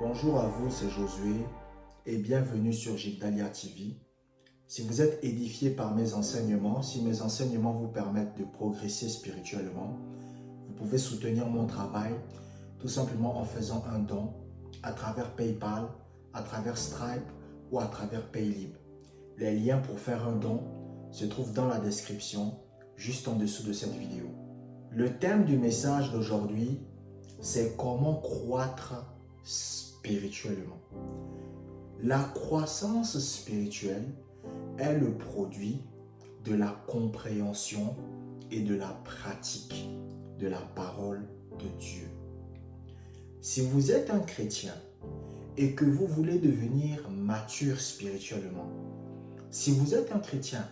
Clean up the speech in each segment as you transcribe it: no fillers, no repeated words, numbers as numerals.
Bonjour à vous, c'est Josué et bienvenue sur Jigdalia TV. Si vous êtes édifié par mes enseignements, si mes enseignements vous permettent de progresser spirituellement, vous pouvez soutenir mon travail tout simplement en faisant un don à travers PayPal, à travers Stripe ou à travers Paylib. Les liens pour faire un don se trouvent dans la description, juste en dessous de cette vidéo. Le thème du message d'aujourd'hui, c'est comment croître spirituellement. La croissance spirituelle est le produit de la compréhension et de la pratique de la parole de Dieu. Si vous êtes un chrétien et que vous voulez devenir mature spirituellement, si vous êtes un chrétien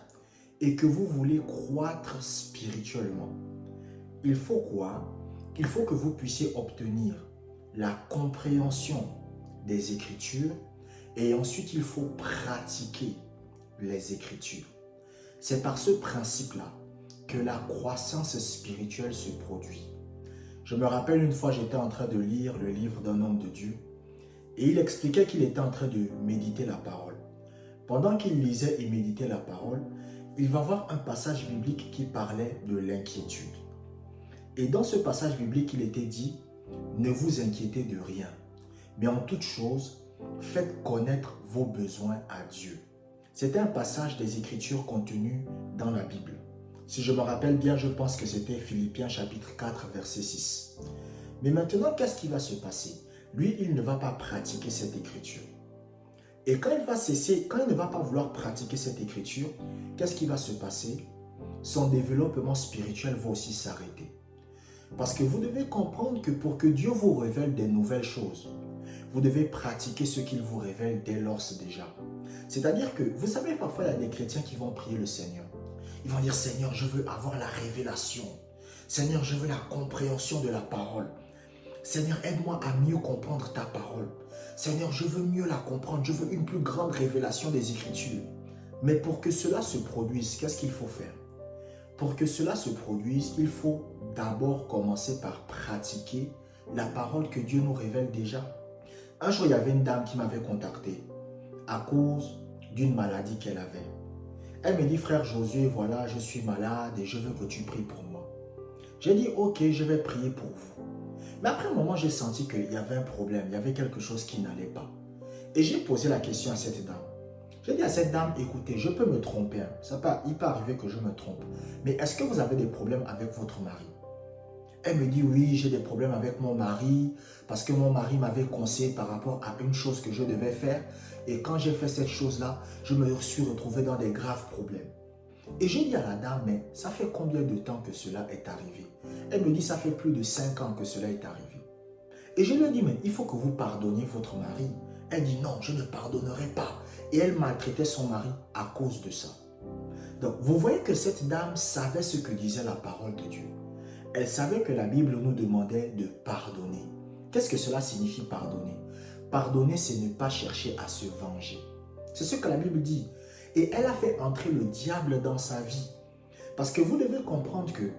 et que vous voulez croître spirituellement, il faut quoi? Il faut que vous puissiez obtenir la compréhension des Écritures et ensuite il faut pratiquer les Écritures. C'est par ce principe-là que la croissance spirituelle se produit. Je me rappelle une fois, j'étais en train de lire le livre d'un homme de Dieu et il expliquait qu'il était en train de méditer la parole. Pendant qu'il lisait et méditait la parole, il va voir un passage biblique qui parlait de l'inquiétude. Et dans ce passage biblique, il était dit, ne vous inquiétez de rien, mais en toute chose, faites connaître vos besoins à Dieu. C'était un passage des Écritures contenues dans la Bible. Si je me rappelle bien, je pense que c'était Philippiens chapitre 4, verset 6. Mais maintenant, qu'est-ce qui va se passer? Lui, il ne va pas pratiquer cette Écriture. Et quand il va cesser, quand il ne va pas vouloir pratiquer cette Écriture, qu'est-ce qui va se passer? Son développement spirituel va aussi s'arrêter. Parce que vous devez comprendre que pour que Dieu vous révèle des nouvelles choses, vous devez pratiquer ce qu'il vous révèle dès lors déjà. C'est-à-dire que, vous savez, parfois il y a des chrétiens qui vont prier le Seigneur. Ils vont dire, Seigneur, je veux avoir la révélation. Seigneur, je veux la compréhension de la parole. Seigneur, aide-moi à mieux comprendre ta parole. Seigneur, je veux mieux la comprendre. Je veux une plus grande révélation des Écritures. Mais pour que cela se produise, qu'est-ce qu'il faut faire? Pour que cela se produise, il faut d'abord commencer par pratiquer la parole que Dieu nous révèle déjà. Un jour, il y avait une dame qui m'avait contacté à cause d'une maladie qu'elle avait. Elle me dit, frère Josué, voilà, je suis malade et je veux que tu pries pour moi. J'ai dit, ok, je vais prier pour vous. Mais après un moment, j'ai senti qu'il y avait un problème, il y avait quelque chose qui n'allait pas. Et j'ai posé la question à cette dame. J'ai dit à cette dame, écoutez, je peux me tromper, il peut arriver que je me trompe. Mais est-ce que vous avez des problèmes avec votre mari? Elle me dit, oui, j'ai des problèmes avec mon mari parce que mon mari m'avait conseillé par rapport à une chose que je devais faire. Et quand j'ai fait cette chose-là, je me suis retrouvé dans des graves problèmes. Et j'ai dit à la dame, mais ça fait combien de temps que cela est arrivé? Elle me dit, ça fait plus de 5 ans que cela est arrivé. Et je lui ai dit, mais il faut que vous pardonniez votre mari. Elle dit, non, je ne pardonnerai pas. Et elle maltraitait son mari à cause de ça. Donc, vous voyez que cette dame savait ce que disait la parole de Dieu. Elle savait que la Bible nous demandait de pardonner. Qu'est-ce que cela signifie pardonner? Pardonner, c'est ne pas chercher à se venger. C'est ce que la Bible dit. Et elle a fait entrer le diable dans sa vie. Parce que vous devez comprendre que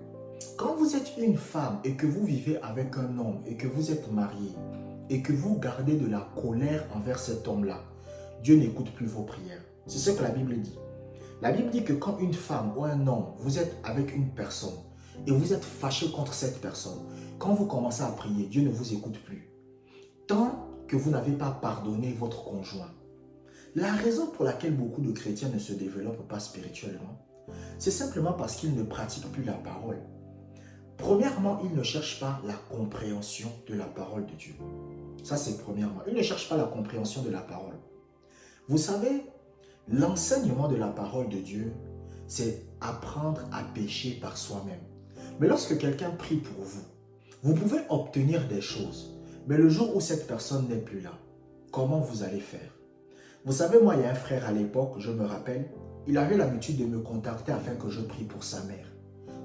quand vous êtes une femme et que vous vivez avec un homme et que vous êtes marié et que vous gardez de la colère envers cet homme-là, Dieu n'écoute plus vos prières. C'est ce que la Bible dit. La Bible dit que quand une femme ou un homme, vous êtes avec une personne et vous êtes fâché contre cette personne, quand vous commencez à prier, Dieu ne vous écoute plus. Tant que vous n'avez pas pardonné votre conjoint. La raison pour laquelle beaucoup de chrétiens ne se développent pas spirituellement, c'est simplement parce qu'ils ne pratiquent plus la parole. Premièrement, ils ne cherchent pas la compréhension de la parole de Dieu. Ça, c'est premièrement. Ils ne cherchent pas la compréhension de la parole. Vous savez, l'enseignement de la parole de Dieu, c'est apprendre à pécher par soi-même. Mais lorsque quelqu'un prie pour vous, vous pouvez obtenir des choses. Mais le jour où cette personne n'est plus là, comment vous allez faire? Vous savez, moi, il y a un frère à l'époque, je me rappelle, il avait l'habitude de me contacter afin que je prie pour sa mère.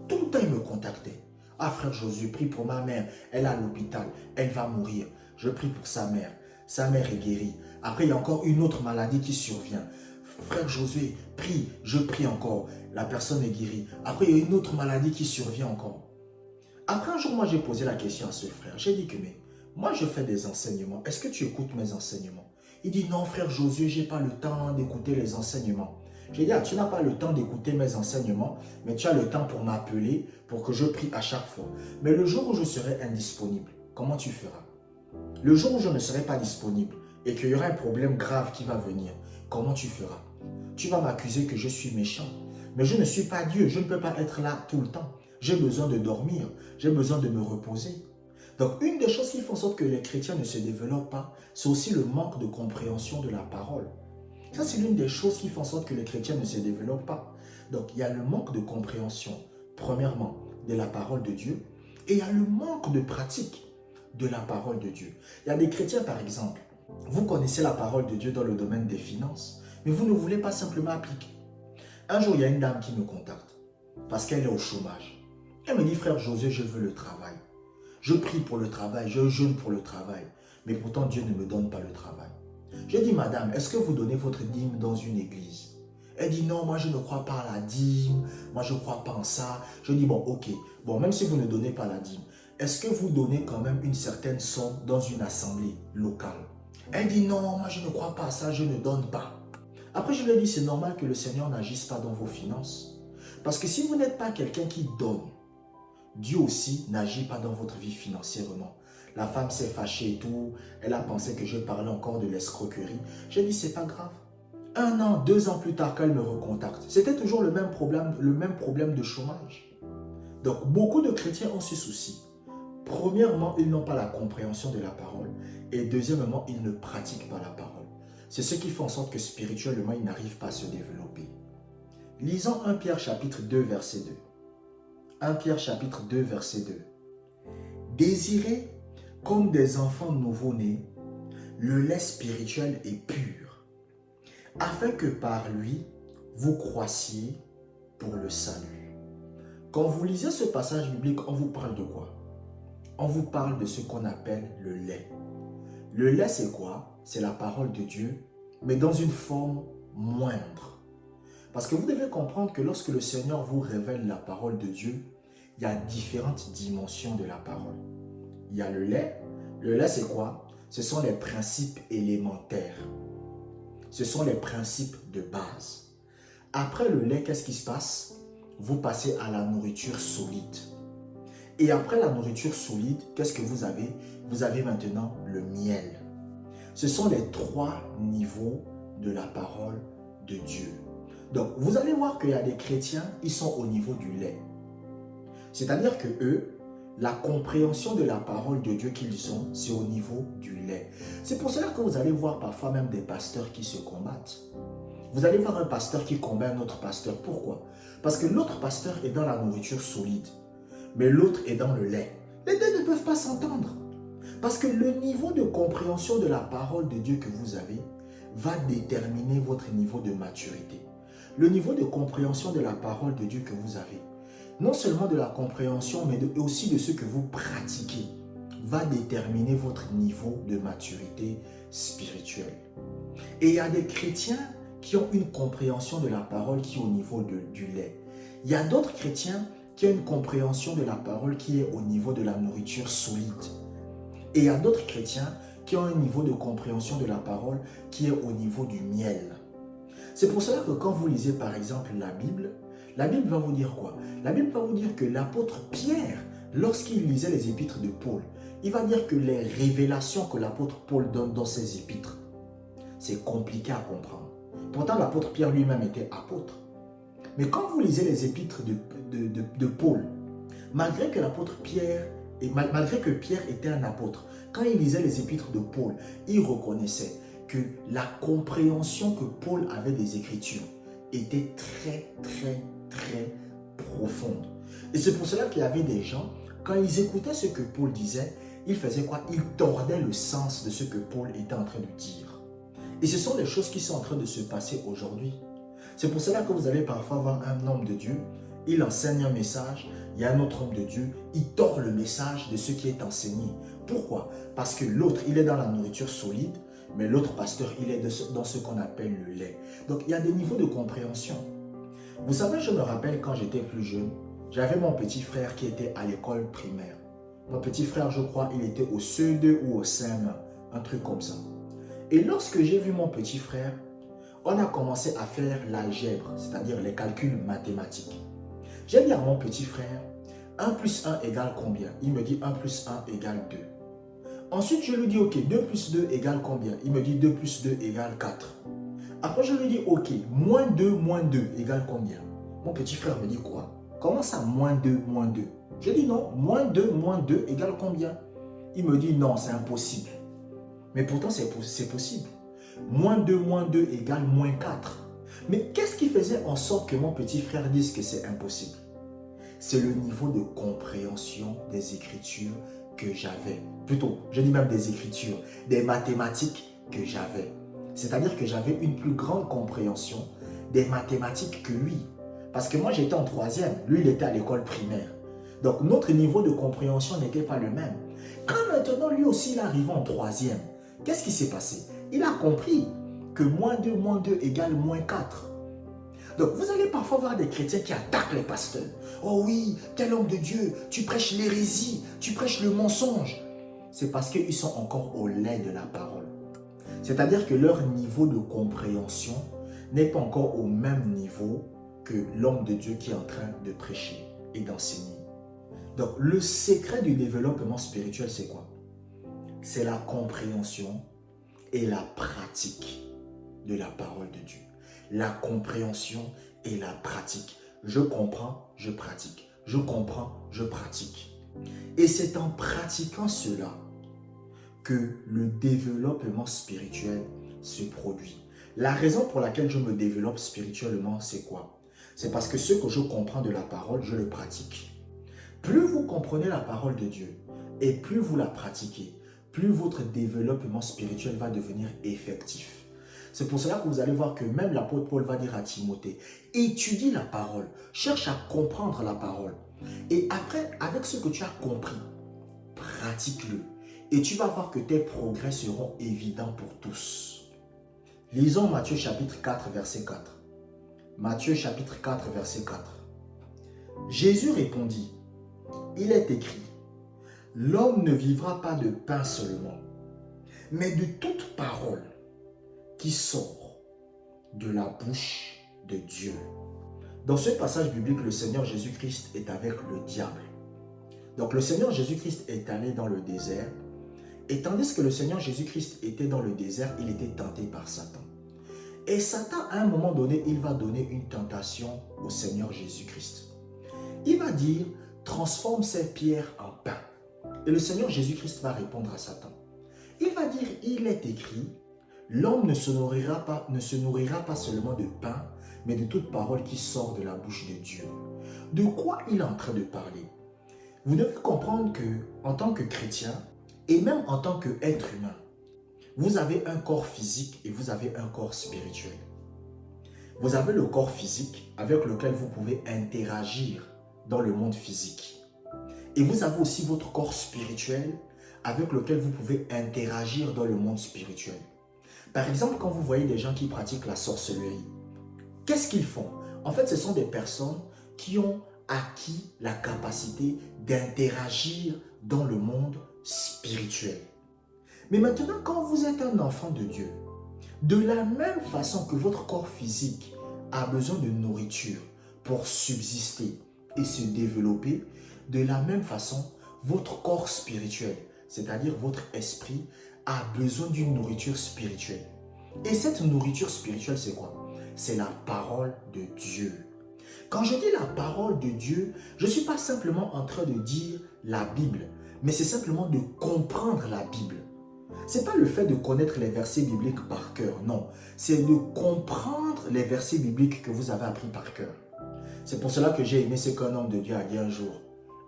Tout le temps, il me contactait. Ah, frère Josué, prie pour ma mère. Elle est à l'hôpital. Elle va mourir. Je prie pour sa mère. Sa mère est guérie. Après, il y a encore une autre maladie qui survient. Frère Josué, prie. Je prie encore. La personne est guérie. Après, il y a une autre maladie qui survient encore. Après, un jour, moi, j'ai posé la question à ce frère. J'ai dit que, mais moi je fais des enseignements. Est-ce que tu écoutes mes enseignements? Il dit, non frère Josué, je n'ai pas le temps d'écouter les enseignements. J'ai dit, ah, tu n'as pas le temps d'écouter mes enseignements, mais tu as le temps pour m'appeler, pour que je prie à chaque fois. Mais le jour où je serai indisponible, comment tu feras? Le jour où je ne serai pas disponible et qu'il y aura un problème grave qui va venir, comment tu feras? Tu vas m'accuser que je suis méchant. Mais je ne suis pas Dieu, je ne peux pas être là tout le temps. J'ai besoin de dormir, j'ai besoin de me reposer. Donc une des choses qui font en sorte que les chrétiens ne se développent pas, c'est aussi le manque de compréhension de la parole. Ça, c'est l'une des choses qui font en sorte que les chrétiens ne se développent pas. Donc, il y a le manque de compréhension, premièrement, de la parole de Dieu, et il y a le manque de pratique de la parole de Dieu. Il y a des chrétiens, par exemple, vous connaissez la parole de Dieu dans le domaine des finances, mais vous ne voulez pas simplement appliquer. Un jour, il y a une dame qui me contacte, parce qu'elle est au chômage. Elle me dit, frère Josué, je veux le travail. Je prie pour le travail, je jeûne pour le travail, mais pourtant Dieu ne me donne pas le travail. J'ai dit, madame, est-ce que vous donnez votre dîme dans une église? Elle dit, non, moi je ne crois pas à la dîme, moi je ne crois pas en ça. Je dis, bon, ok, bon, même si vous ne donnez pas la dîme, est-ce que vous donnez quand même une certaine somme dans une assemblée locale? Elle dit, non, moi je ne crois pas à ça, je ne donne pas. Après, je lui ai dit, c'est normal que le Seigneur n'agisse pas dans vos finances. Parce que si vous n'êtes pas quelqu'un qui donne, Dieu aussi n'agit pas dans votre vie financièrement. La femme s'est fâchée et tout. Elle a pensé que je parlais encore de l'escroquerie. J'ai dit, c'est pas grave. 1 an, 2 ans plus tard qu'elle me recontacte. C'était toujours le même problème de chômage. Donc, beaucoup de chrétiens ont ce souci. Premièrement, ils n'ont pas la compréhension de la parole. Et deuxièmement, ils ne pratiquent pas la parole. C'est ce qui fait en sorte que spirituellement, ils n'arrivent pas à se développer. Lisons 1 Pierre chapitre 2, verset 2. 1 Pierre chapitre 2, verset 2. Désirez comme des enfants nouveau-nés le lait spirituel et pur, afin que par lui, vous croissiez pour le salut. Quand vous lisez ce passage biblique, on vous parle de quoi? On vous parle de ce qu'on appelle le lait. Le lait, c'est quoi? C'est la parole de Dieu, mais dans une forme moindre. Parce que vous devez comprendre que lorsque le Seigneur vous révèle la parole de Dieu, il y a différentes dimensions de la parole. Il y a le lait. Le lait, c'est quoi? Ce sont les principes élémentaires. Ce sont les principes de base. Après le lait, qu'est-ce qui se passe? Vous passez à la nourriture solide. Et après la nourriture solide, qu'est-ce que vous avez? Vous avez maintenant le miel. Ce sont les 3 niveaux de la parole de Dieu. Donc, vous allez voir qu'il y a des chrétiens, ils sont au niveau du lait. C'est-à-dire que eux, la compréhension de la parole de Dieu qu'ils ont, c'est au niveau du lait. C'est pour cela que vous allez voir parfois même des pasteurs qui se combattent. Vous allez voir un pasteur qui combat un autre pasteur. Pourquoi? Parce que l'autre pasteur est dans la nourriture solide, mais l'autre est dans le lait. Les deux ne peuvent pas s'entendre. Parce que le niveau de compréhension de la parole de Dieu que vous avez va déterminer votre niveau de maturité. Le niveau de compréhension de la parole de Dieu que vous avez, non seulement de la compréhension, mais aussi de ce que vous pratiquez, va déterminer votre niveau de maturité spirituelle. Et il y a des chrétiens qui ont une compréhension de la parole qui est au niveau du lait. Il y a d'autres chrétiens qui ont une compréhension de la parole qui est au niveau de la nourriture solide. Et il y a d'autres chrétiens qui ont un niveau de compréhension de la parole qui est au niveau du miel. C'est pour cela que quand vous lisez par exemple la Bible va vous dire quoi? La Bible va vous dire que l'apôtre Pierre, lorsqu'il lisait les épîtres de Paul, il va dire que les révélations que l'apôtre Paul donne dans ses épîtres, c'est compliqué à comprendre. Pourtant, l'apôtre Pierre lui-même était apôtre. Mais quand vous lisez les épîtres de Paul, malgré que Pierre était un apôtre, quand il lisait les épîtres de Paul, il reconnaissait que la compréhension que Paul avait des Écritures était très profonde. Et c'est pour cela qu'il y avait des gens, quand ils écoutaient ce que Paul disait, ils faisaient quoi? Ils tordaient le sens de ce que Paul était en train de dire. Et ce sont les choses qui sont en train de se passer aujourd'hui. C'est pour cela que vous allez parfois voir un homme de Dieu, il enseigne un message, il y a un autre homme de Dieu, il tord le message de ce qui est enseigné. Pourquoi? Parce que l'autre, il est dans la nourriture solide, mais l'autre pasteur, il est dans ce qu'on appelle le lait. Donc, il y a des niveaux de compréhension. Vous savez, je me rappelle quand j'étais plus jeune, j'avais mon petit frère qui était à l'école primaire. Mon petit frère, je crois, il était au CE2 ou au CM1, un truc comme ça. Et lorsque j'ai vu mon petit frère, on a commencé à faire l'algèbre, c'est-à-dire les calculs mathématiques. J'ai dit à mon petit frère, 1 plus 1 égale combien? Il me dit 1 plus 1 égale 2. Ensuite, je lui dis, ok, 2 plus 2 égale combien? Il me dit 2 plus 2 égale 4. Après, je lui dis, ok, moins 2 égale combien? Mon petit frère me dit quoi? Comment ça, moins 2 moins 2? Je dis non, moins 2 égale combien? Il me dit non, c'est impossible. Mais pourtant, c'est possible. Moins 2 égale moins 4. Mais qu'est-ce qui faisait en sorte que mon petit frère dise que c'est impossible? C'est le niveau de compréhension des Écritures que j'avais. Plutôt, je dis même des Écritures, des mathématiques que j'avais. C'est-à-dire que j'avais une plus grande compréhension des mathématiques que lui. Parce que moi, j'étais en 3e, lui, il était à l'école primaire. Donc, notre niveau de compréhension n'était pas le même. Quand maintenant, lui aussi, il est arrivé en 3e, qu'est-ce qui s'est passé? Il a compris que moins 2 égale moins 4. Donc, vous allez parfois voir des chrétiens qui attaquent les pasteurs. Oh oui, tel homme de Dieu, tu prêches l'hérésie, tu prêches le mensonge. C'est parce qu'ils sont encore au lait de la parole. C'est-à-dire que leur niveau de compréhension n'est pas encore au même niveau que l'homme de Dieu qui est en train de prêcher et d'enseigner. Donc, le secret du développement spirituel, c'est quoi? C'est la compréhension et la pratique de la parole de Dieu. La compréhension et la pratique. Je comprends, je pratique. Je comprends, je pratique. Et c'est en pratiquant cela que le développement spirituel se produit. La raison pour laquelle je me développe spirituellement, c'est quoi? C'est parce que ce que je comprends de la parole, je le pratique. Plus vous comprenez la parole de Dieu et plus vous la pratiquez, plus votre développement spirituel va devenir effectif. C'est pour cela que vous allez voir que même l'apôtre Paul va dire à Timothée, étudie la parole, cherche à comprendre la parole. Et après, avec ce que tu as compris, pratique-le. Et tu vas voir que tes progrès seront évidents pour tous. Lisons Matthieu chapitre 4, verset 4. Matthieu chapitre 4, verset 4. Jésus répondit, il est écrit, l'homme ne vivra pas de pain seulement, mais de toute parole qui sort de la bouche de Dieu. Dans ce passage biblique, le Seigneur Jésus-Christ est avec le diable. Donc le Seigneur Jésus-Christ est allé dans le désert, et tandis que le Seigneur Jésus-Christ était dans le désert, il était tenté par Satan. Et Satan, à un moment donné, il va donner une tentation au Seigneur Jésus-Christ. Il va dire, transforme ces pierres en pain. Et le Seigneur Jésus-Christ va répondre à Satan. Il va dire, il est écrit, l'homme ne se nourrira pas seulement de pain, mais de toute parole qui sort de la bouche de Dieu. De quoi il est en train de parler? Vous devez comprendre que, en tant que chrétien, et même en tant qu'être humain, vous avez un corps physique et vous avez un corps spirituel. Vous avez le corps physique avec lequel vous pouvez interagir dans le monde physique. Et vous avez aussi votre corps spirituel avec lequel vous pouvez interagir dans le monde spirituel. Par exemple, quand vous voyez des gens qui pratiquent la sorcellerie, qu'est-ce qu'ils font? En fait, ce sont des personnes qui ont acquis la capacité d'interagir dans le monde spirituel. Mais maintenant, quand vous êtes un enfant de Dieu, de la même façon que votre corps physique a besoin de nourriture pour subsister et se développer, de la même façon, votre corps spirituel, c'est-à-dire votre esprit, a besoin d'une nourriture spirituelle. Et cette nourriture spirituelle, c'est quoi? C'est la parole de Dieu. Quand je dis la parole de Dieu, je ne suis pas simplement en train de dire la Bible, mais c'est simplement de comprendre la Bible. Ce n'est pas le fait de connaître les versets bibliques par cœur, non. C'est de comprendre les versets bibliques que vous avez appris par cœur. C'est pour cela que j'ai aimé ce qu'un homme de Dieu a dit un jour.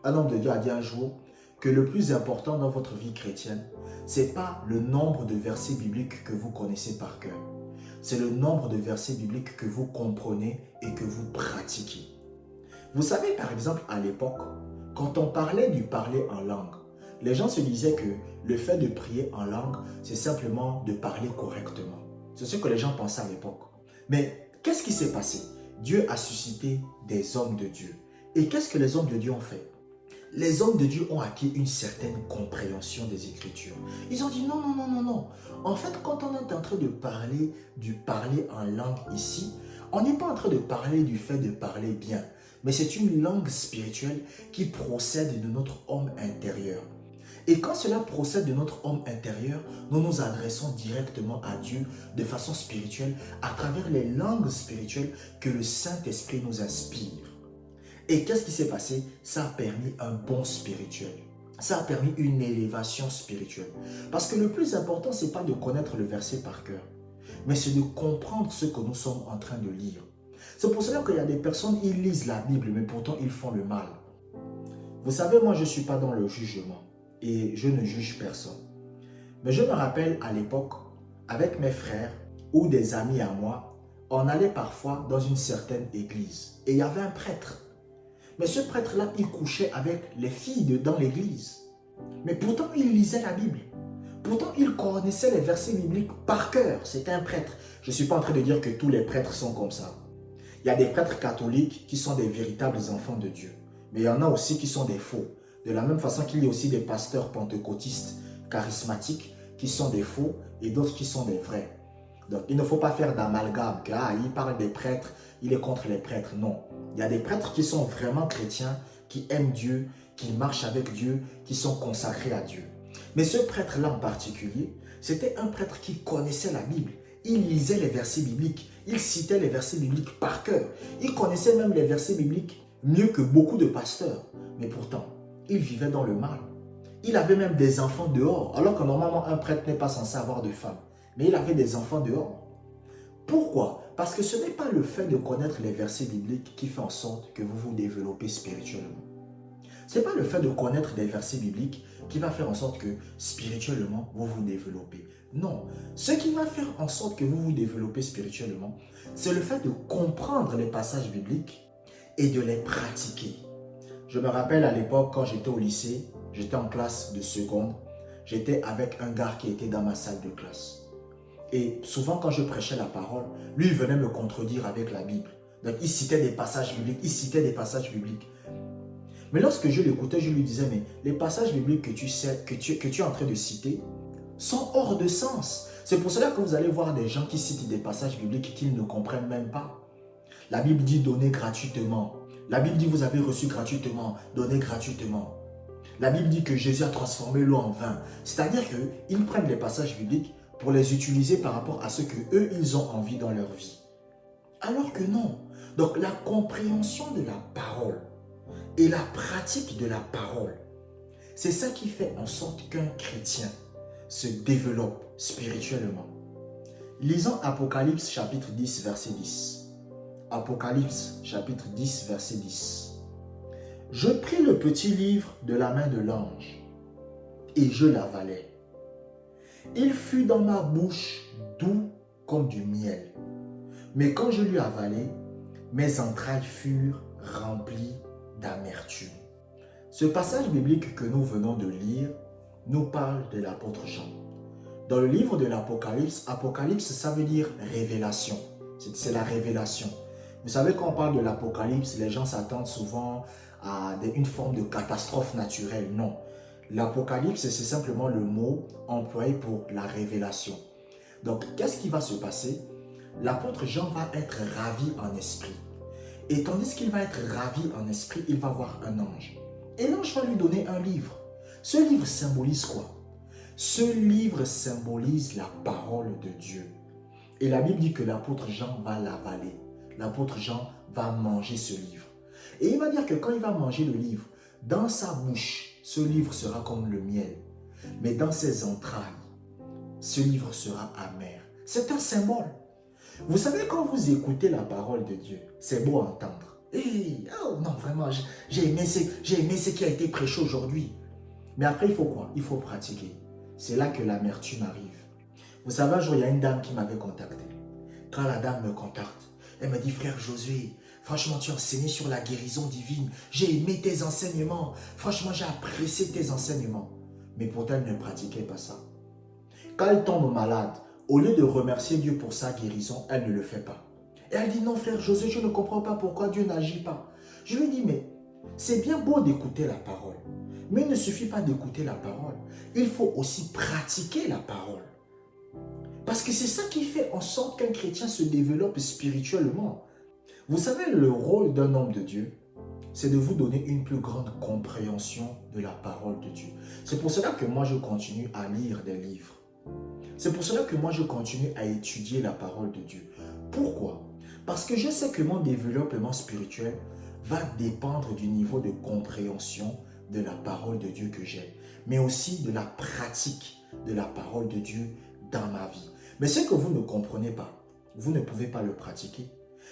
Un homme de Dieu a dit un jour que le plus important dans votre vie chrétienne, ce n'est pas le nombre de versets bibliques que vous connaissez par cœur. C'est le nombre de versets bibliques que vous comprenez et que vous pratiquez. Vous savez, par exemple, à l'époque, quand on parlait du parler en langue, les gens se disaient que le fait de prier en langue, c'est simplement de parler correctement. C'est ce que les gens pensaient à l'époque. Mais qu'est-ce qui s'est passé? Dieu a suscité des hommes de Dieu. Et qu'est-ce que les hommes de Dieu ont fait? Les hommes de Dieu ont acquis une certaine compréhension des Écritures. Ils ont dit non, non, non, non, non. En fait, quand on est en train de parler du parler en langue ici, on n'est pas en train de parler du fait de parler bien, mais c'est une langue spirituelle qui procède de notre homme intérieur. Et quand cela procède de notre homme intérieur, nous nous adressons directement à Dieu de façon spirituelle à travers les langues spirituelles que le Saint-Esprit nous inspire. Et qu'est-ce qui s'est passé? Ça a permis un bond spirituel. Ça a permis une élévation spirituelle. Parce que le plus important, ce n'est pas de connaître le verset par cœur, mais c'est de comprendre ce que nous sommes en train de lire. C'est pour cela qu'il y a des personnes, ils lisent la Bible, mais pourtant ils font le mal. Vous savez, moi je ne suis pas dans le jugement et je ne juge personne. Mais je me rappelle à l'époque, avec mes frères ou des amis à moi, on allait parfois dans une certaine église et il y avait un prêtre. Mais ce prêtre-là, il couchait avec les filles dans l'église. Mais pourtant, il lisait la Bible. Pourtant, il connaissait les versets bibliques par cœur. C'était un prêtre. Je ne suis pas en train de dire que tous les prêtres sont comme ça. Il y a des prêtres catholiques qui sont des véritables enfants de Dieu. Mais il y en a aussi qui sont des faux. De la même façon qu'il y a aussi des pasteurs pentecôtistes charismatiques qui sont des faux et d'autres qui sont des vrais. Donc, il ne faut pas faire d'amalgame que il parle des prêtres, il est contre les prêtres. Non. Il y a des prêtres qui sont vraiment chrétiens, qui aiment Dieu, qui marchent avec Dieu, qui sont consacrés à Dieu. Mais ce prêtre-là en particulier, c'était un prêtre qui connaissait la Bible. Il lisait les versets bibliques, il citait les versets bibliques par cœur. Il connaissait même les versets bibliques mieux que beaucoup de pasteurs. Mais pourtant, il vivait dans le mal. Il avait même des enfants dehors, alors que normalement un prêtre n'est pas censé avoir de femme. Mais il avait des enfants dehors. Pourquoi? Parce que ce n'est pas le fait de connaître les versets bibliques qui fait en sorte que vous vous développez spirituellement. Ce n'est pas le fait de connaître des versets bibliques qui va faire en sorte que spirituellement vous vous développez. Non, ce qui va faire en sorte que vous vous développez spirituellement, c'est le fait de comprendre les passages bibliques et de les pratiquer. Je me rappelle à l'époque quand j'étais au lycée, j'étais en classe de seconde, j'étais avec un gars qui était dans ma salle de classe. Et souvent, quand je prêchais la parole, lui, il venait me contredire avec la Bible. Donc, il citait des passages bibliques, Mais lorsque je l'écoutais, je lui disais, mais les passages bibliques que tu es en train de citer sont hors de sens. C'est pour cela que vous allez voir des gens qui citent des passages bibliques qu'ils ne comprennent même pas. La Bible dit donner gratuitement. La Bible dit vous avez reçu gratuitement, donnez gratuitement. La Bible dit que Jésus a transformé l'eau en vin. C'est-à-dire qu'ils prennent les passages bibliques pour les utiliser par rapport à ce qu'eux, ils ont envie dans leur vie. Alors que non. Donc la compréhension de la parole et la pratique de la parole, c'est ça qui fait en sorte qu'un chrétien se développe spirituellement. Lisons Apocalypse chapitre 10, verset 10. Apocalypse chapitre 10, verset 10. Je pris le petit livre de la main de l'ange et je l'avalai. Il fut dans ma bouche doux comme du miel. Mais quand je l'eus avalé, mes entrailles furent remplies d'amertume. Ce passage biblique que nous venons de lire nous parle de l'apôtre Jean. Dans le livre de l'Apocalypse, Apocalypse, ça veut dire révélation. C'est la révélation. Vous savez, quand on parle de l'Apocalypse, les gens s'attendent souvent à une forme de catastrophe naturelle. Non. L'Apocalypse, c'est simplement le mot employé pour la révélation. Donc, qu'est-ce qui va se passer? L'apôtre Jean va être ravi en esprit. Et tandis qu'il va être ravi en esprit, il va voir un ange. Et l'ange va lui donner un livre. Ce livre symbolise quoi? Ce livre symbolise la parole de Dieu. Et la Bible dit que l'apôtre Jean va l'avaler. L'apôtre Jean va manger ce livre. Et il va dire que quand il va manger le livre, dans sa bouche, ce livre sera comme le miel. Mais dans ses entrailles, ce livre sera amer. C'est un symbole. Vous savez, quand vous écoutez la parole de Dieu, c'est beau à entendre. Oh non, vraiment, j'ai aimé ce qui a été prêché aujourd'hui. Mais après, il faut quoi? Il faut pratiquer. C'est là que l'amertume arrive. Vous savez, un jour, il y a une dame qui m'avait contacté. Quand la dame me contacte, elle me dit, frère Josué, franchement, tu as enseigné sur la guérison divine. J'ai aimé tes enseignements. Franchement, j'ai apprécié tes enseignements. Mais pourtant, elle ne pratiquait pas ça. Quand elle tombe malade, au lieu de remercier Dieu pour sa guérison, elle ne le fait pas. Et elle dit, non frère Josué, je ne comprends pas pourquoi Dieu n'agit pas. Je lui dis, mais C'est bien beau d'écouter la parole, mais il ne suffit pas d'écouter la parole. Il faut aussi pratiquer la parole. Parce que c'est ça qui fait en sorte qu'un chrétien se développe spirituellement. Vous savez, le rôle d'un homme de Dieu, c'est de vous donner une plus grande compréhension de la parole de Dieu. C'est pour cela que moi, je continue à lire des livres. C'est pour cela que moi, je continue à étudier la parole de Dieu. Pourquoi? Parce que je sais que mon développement spirituel va dépendre du niveau de compréhension de la parole de Dieu que j'ai, mais aussi de la pratique de la parole de Dieu dans ma vie. Mais ce que vous ne comprenez pas, vous ne pouvez pas le pratiquer.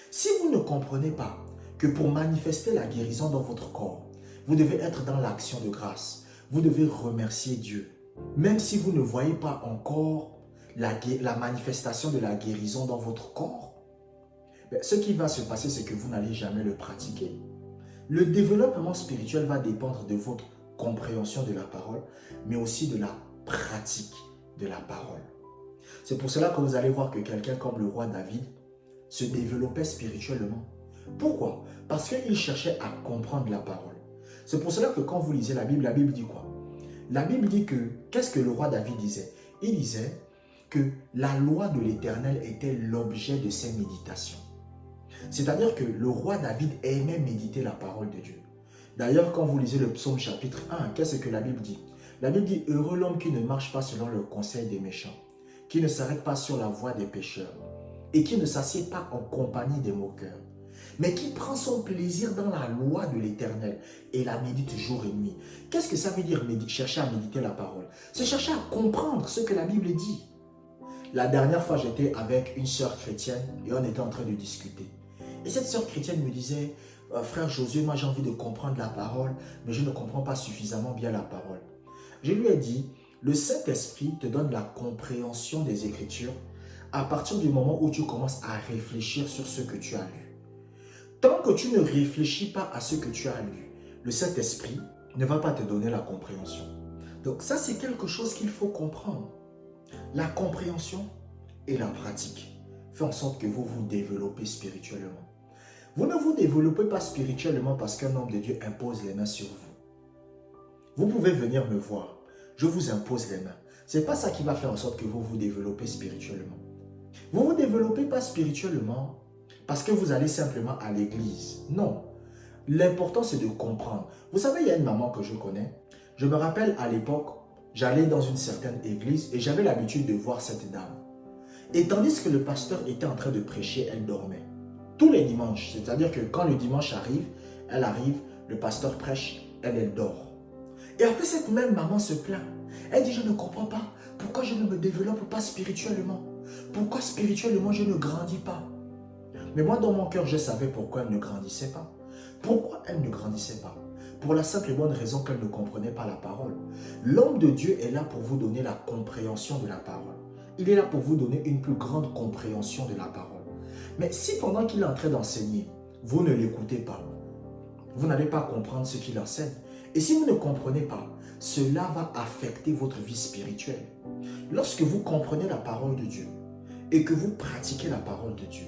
Si vous ne comprenez pas que pour manifester la guérison dans votre corps, vous devez être dans l'action de grâce, vous devez remercier Dieu, même si vous ne voyez pas encore la manifestation de la guérison dans votre corps, ce qui va se passer, c'est que vous n'allez jamais le pratiquer. Le développement spirituel va dépendre de votre compréhension de la parole, mais aussi de la pratique de la parole. C'est pour cela que vous allez voir que quelqu'un comme le roi David se développait spirituellement. Pourquoi? Parce qu'il cherchait à comprendre la parole. C'est pour cela que quand vous lisez la Bible dit quoi? La Bible dit que, qu'est-ce que le roi David disait? Il disait que la loi de l'Éternel était l'objet de ses méditations. C'est-à-dire que le roi David aimait méditer la parole de Dieu. D'ailleurs, quand vous lisez le psaume chapitre 1, qu'est-ce que la Bible dit? La Bible dit, heureux l'homme qui ne marche pas selon le conseil des méchants, qui ne s'arrête pas sur la voie des pécheurs, et qui ne s'assied pas en compagnie des moqueurs, mais qui prend son plaisir dans la loi de l'Éternel et la médite jour et nuit. Qu'est-ce que ça veut dire chercher à méditer la parole? C'est chercher à comprendre ce que la Bible dit. La dernière fois, j'étais avec une sœur chrétienne et on était en train de discuter. Et cette sœur chrétienne me disait, frère Josué, moi j'ai envie de comprendre la parole, mais je ne comprends pas suffisamment bien la parole. Je lui ai dit, le Saint-Esprit te donne la compréhension des Écritures à partir du moment où tu commences à réfléchir sur ce que tu as lu. Tant que tu ne réfléchis pas à ce que tu as lu, le Saint-Esprit ne va pas te donner la compréhension. Donc ça, c'est quelque chose qu'il faut comprendre. La compréhension et la pratique font en sorte que vous vous développez spirituellement. Vous ne vous développez pas spirituellement parce qu'un homme de Dieu impose les mains sur vous. Vous pouvez venir me voir. Je vous impose les mains. Ce n'est pas ça qui va faire en sorte que vous vous développez spirituellement. Vous ne vous développez pas spirituellement parce que vous allez simplement à l'église. Non. L'important, c'est de comprendre. Vous savez, il y a une maman que je connais. Je me rappelle à l'époque, j'allais dans une certaine église et j'avais l'habitude de voir cette dame. Et tandis que le pasteur était en train de prêcher, elle dormait. Tous les dimanches, c'est-à-dire que quand le dimanche arrive, elle arrive, le pasteur prêche, elle dort. Et après, cette même maman se plaint. Elle dit, je ne comprends pas. Pourquoi je ne me développe pas spirituellement? Pourquoi spirituellement je ne grandis pas? Mais moi, dans mon cœur, je savais pourquoi elle ne grandissait pas. Pourquoi elle ne grandissait pas? Pour la simple et bonne raison qu'elle ne comprenait pas la parole. L'homme de Dieu est là pour vous donner la compréhension de la parole. Il est là pour vous donner une plus grande compréhension de la parole. Mais si pendant qu'il est en train d'enseigner, vous ne l'écoutez pas, vous n'allez pas comprendre ce qu'il enseigne. Et si vous ne comprenez pas, cela va affecter votre vie spirituelle. Lorsque vous comprenez la parole de Dieu et que vous pratiquez la parole de Dieu,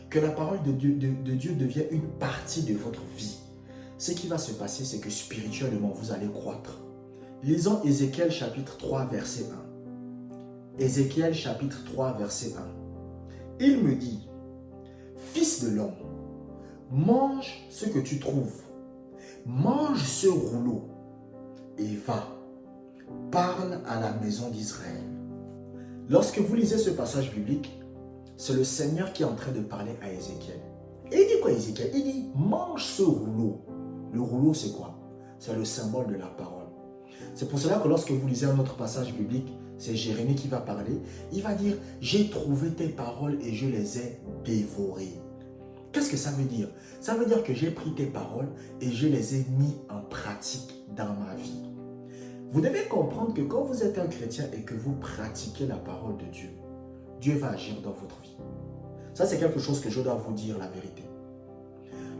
que la parole de Dieu devient une partie de votre vie, ce qui va se passer, c'est que spirituellement, vous allez croître. Lisons Ézéchiel chapitre 3, verset 1. Ézéchiel chapitre 3, verset 1. Il me dit, fils de l'homme, mange ce que tu trouves, mange ce rouleau et va, parle à la maison d'Israël. Lorsque vous lisez ce passage biblique, c'est le Seigneur qui est en train de parler à Ézéchiel. Et il dit quoi Ézéchiel? Il dit, mange ce rouleau. Le rouleau, c'est quoi? C'est le symbole de la parole. C'est pour cela que lorsque vous lisez un autre passage biblique, c'est Jérémie qui va parler. Il va dire, j'ai trouvé tes paroles et je les ai dévorées. Qu'est-ce que ça veut dire? Ça veut dire que j'ai pris tes paroles et je les ai mis en pratique dans ma vie. Vous devez comprendre que quand vous êtes un chrétien et que vous pratiquez la parole de Dieu, Dieu va agir dans votre vie. Ça, c'est quelque chose que je dois vous dire la vérité.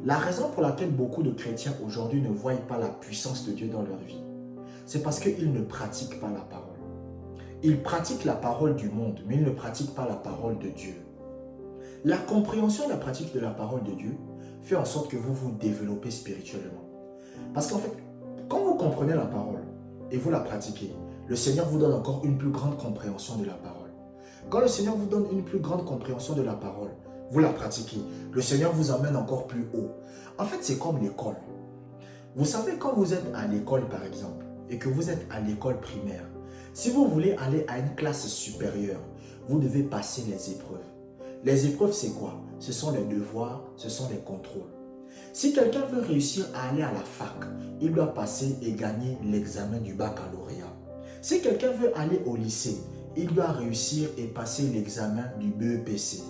La raison pour laquelle beaucoup de chrétiens aujourd'hui ne voient pas la puissance de Dieu dans leur vie, c'est parce qu'ils ne pratiquent pas la parole. Ils pratiquent la parole du monde, mais ils ne pratiquent pas la parole de Dieu. La compréhension et la pratique de la parole de Dieu fait en sorte que vous vous développez spirituellement. Parce qu'en fait, quand vous comprenez la parole et vous la pratiquez, le Seigneur vous donne encore une plus grande compréhension de la parole. Quand le Seigneur vous donne une plus grande compréhension de la parole, vous la pratiquez, le Seigneur vous emmène encore plus haut. En fait, c'est comme l'école. Vous savez, quand vous êtes à l'école, par exemple, et que vous êtes à l'école primaire, si vous voulez aller à une classe supérieure, vous devez passer les épreuves. Les épreuves, c'est quoi? Ce sont les devoirs, ce sont les contrôles. Si quelqu'un veut réussir à aller à la fac, il doit passer et gagner l'examen du baccalauréat. Si quelqu'un veut aller au lycée, il doit réussir et passer l'examen du BEPC.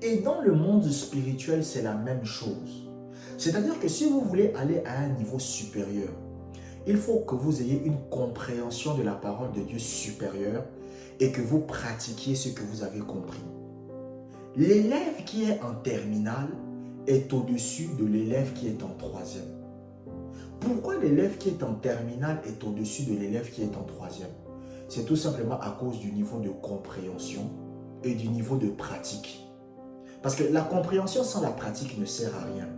Et dans le monde spirituel, c'est la même chose. C'est-à-dire que si vous voulez aller à un niveau supérieur, il faut que vous ayez une compréhension de la parole de Dieu supérieure et que vous pratiquiez ce que vous avez compris. L'élève qui est en terminale est au-dessus de l'élève qui est en troisième. Pourquoi l'élève qui est en terminale est au-dessus de l'élève qui est en troisième? C'est tout simplement à cause du niveau de compréhension et du niveau de pratique. Parce que la compréhension sans la pratique ne sert à rien.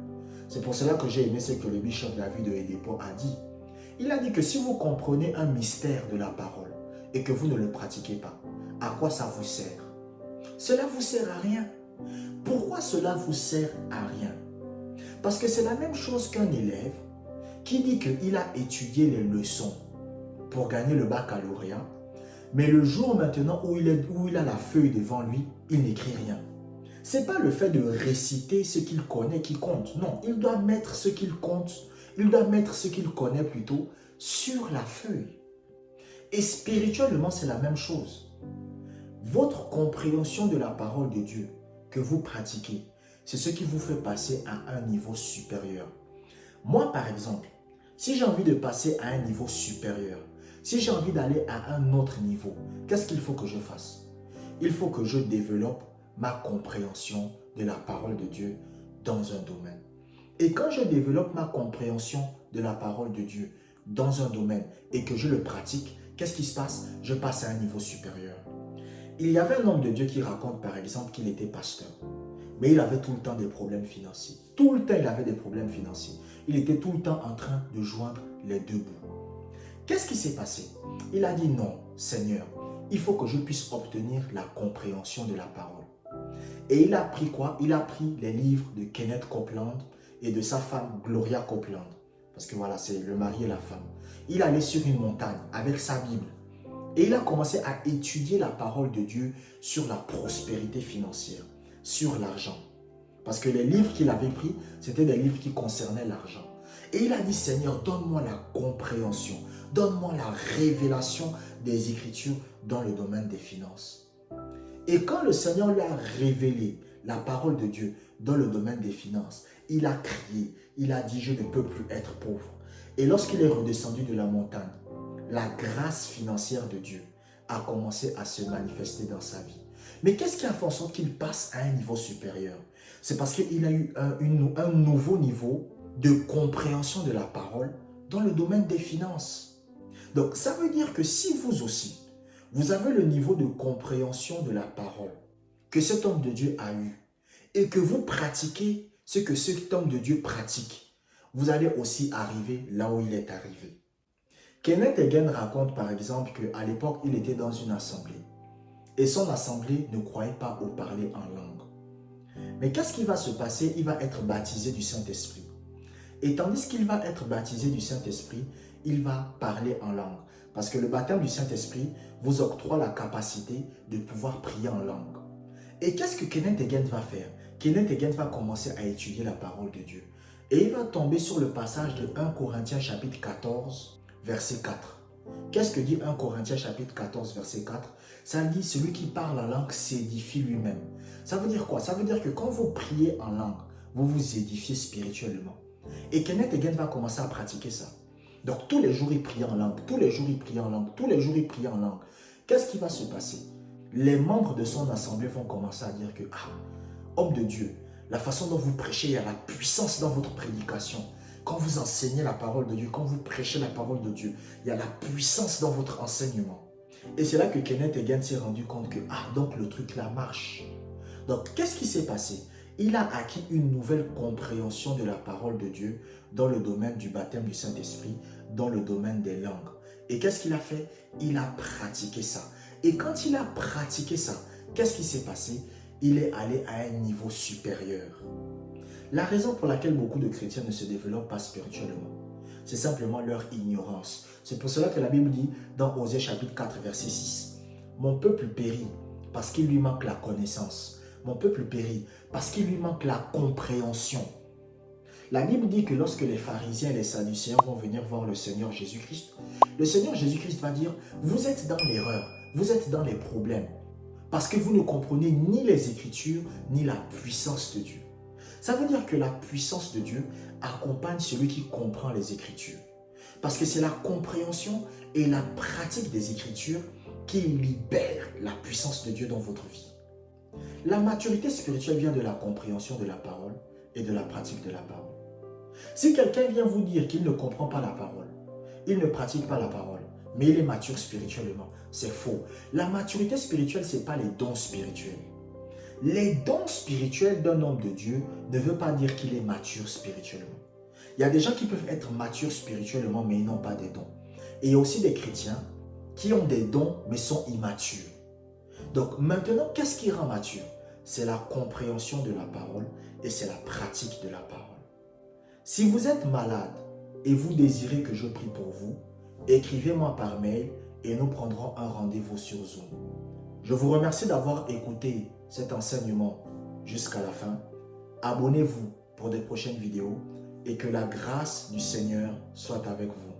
C'est pour cela que j'ai aimé ce que le bishop David Oyedepo a dit. Il a dit que si vous comprenez un mystère de la parole et que vous ne le pratiquez pas, à quoi ça vous sert? Cela vous sert à rien. Pourquoi cela vous sert à rien? Parce que c'est la même chose qu'un élève qui dit qu'il a étudié les leçons pour gagner le baccalauréat, mais le jour maintenant où il a la feuille devant lui, il n'écrit rien. Ce n'est pas le fait de réciter ce qu'il connaît qui compte. Non, il doit mettre ce qu'il compte, il doit mettre ce qu'il connaît plutôt sur la feuille. Et spirituellement, c'est la même chose. Votre compréhension de la parole de Dieu que vous pratiquez, c'est ce qui vous fait passer à un niveau supérieur. Moi, par exemple, si j'ai envie de passer à un niveau supérieur, si j'ai envie d'aller à un autre niveau, qu'est-ce qu'il faut que je fasse? Il faut que je développe ma compréhension de la parole de Dieu dans un domaine. Et quand je développe ma compréhension de la parole de Dieu dans un domaine et que je le pratique, qu'est-ce qui se passe? Je passe à un niveau supérieur. Il y avait un homme de Dieu qui raconte par exemple qu'il était pasteur, mais il avait tout le temps des problèmes financiers. Tout le temps, il avait des problèmes financiers. Il était tout le temps en train de joindre les deux bouts. Qu'est-ce qui s'est passé? Il a dit non, Seigneur, il faut que je puisse obtenir la compréhension de la parole. Et il a pris quoi? Il a pris les livres de Kenneth Copeland et de sa femme Gloria Copeland. Parce que voilà, c'est le mari et la femme. Il allait sur une montagne avec sa Bible. Et il a commencé à étudier la parole de Dieu sur la prospérité financière, sur l'argent. Parce que les livres qu'il avait pris, c'était des livres qui concernaient l'argent. Et il a dit, Seigneur, donne-moi la compréhension, donne-moi la révélation des Écritures dans le domaine des finances. Et quand le Seigneur lui a révélé la parole de Dieu dans le domaine des finances, il a crié, il a dit, je ne peux plus être pauvre. Et lorsqu'il est redescendu de la montagne, la grâce financière de Dieu a commencé à se manifester dans sa vie. Mais qu'est-ce qui a fait en sorte qu'il passe à un niveau supérieur? C'est parce qu'il a eu un nouveau niveau de compréhension de la parole dans le domaine des finances. Donc, ça veut dire que si vous aussi, vous avez le niveau de compréhension de la parole que cet homme de Dieu a eu et que vous pratiquez ce que cet homme de Dieu pratique, vous allez aussi arriver là où il est arrivé. Kenneth Hagin raconte par exemple qu'à l'époque, il était dans une assemblée et son assemblée ne croyait pas au parler en langue. Mais qu'est-ce qui va se passer? Il va être baptisé du Saint-Esprit. Et tandis qu'il va être baptisé du Saint-Esprit, il va parler en langue. Parce que le baptême du Saint-Esprit vous octroie la capacité de pouvoir prier en langue. Et qu'est-ce que Kenneth Hagin va faire? Kenneth Hagin va commencer à étudier la parole de Dieu. Et il va tomber sur le passage de 1 Corinthiens chapitre 14, verset 4. Qu'est-ce que dit 1 Corinthiens chapitre 14, verset 4? Ça dit, celui qui parle en langue s'édifie lui-même. Ça veut dire quoi? Ça veut dire que quand vous priez en langue, vous vous édifiez spirituellement. Et Kenneth Hagin va commencer à pratiquer ça. Donc tous les jours, il prie en langue, tous les jours, il prie en langue, tous les jours, il prie en langue. Qu'est-ce qui va se passer? Les membres de son assemblée vont commencer à dire que, homme de Dieu, la façon dont vous prêchez, il y a la puissance dans votre prédication. Quand vous enseignez la parole de Dieu, quand vous prêchez la parole de Dieu, il y a la puissance dans votre enseignement. Et c'est là que Kenneth Hagin s'est rendu compte que, donc le truc là marche. Donc, qu'est-ce qui s'est passé? il a acquis une nouvelle compréhension de la parole de Dieu dans le domaine du baptême du Saint-Esprit, dans le domaine des langues. Et qu'est-ce qu'il a fait? Il a pratiqué ça. Et quand il a pratiqué ça, qu'est-ce qui s'est passé? Il est allé à un niveau supérieur. La raison pour laquelle beaucoup de chrétiens ne se développent pas spirituellement, c'est simplement leur ignorance. C'est pour cela que la Bible dit dans Osée chapitre 4 verset 6, « Mon peuple périt parce qu'il lui manque la connaissance. Mon peuple périt parce qu'il lui manque la compréhension. » La Bible dit que lorsque les pharisiens et les sadducéens vont venir voir le Seigneur Jésus-Christ, le Seigneur Jésus-Christ va dire, vous êtes dans l'erreur, vous êtes dans les problèmes, parce que vous ne comprenez ni les Écritures, ni la puissance de Dieu. Ça veut dire que la puissance de Dieu accompagne celui qui comprend les Écritures. Parce que c'est la compréhension et la pratique des Écritures qui libèrent la puissance de Dieu dans votre vie. La maturité spirituelle vient de la compréhension de la parole et de la pratique de la parole. Si quelqu'un vient vous dire qu'il ne comprend pas la parole, il ne pratique pas la parole, mais il est mature spirituellement, c'est faux. La maturité spirituelle, ce n'est pas les dons spirituels. Les dons spirituels d'un homme de Dieu ne veut pas dire qu'il est mature spirituellement. Il y a des gens qui peuvent être matures spirituellement, mais ils n'ont pas des dons. Et il y a aussi des chrétiens qui ont des dons, mais sont immatures. Donc maintenant, qu'est-ce qui rend mature? C'est la compréhension de la parole et c'est la pratique de la parole. Si vous êtes malade et vous désirez que je prie pour vous, écrivez-moi par mail et nous prendrons un rendez-vous sur Zoom. Je vous remercie d'avoir écouté cet enseignement jusqu'à la fin. Abonnez-vous pour des prochaines vidéos et que la grâce du Seigneur soit avec vous.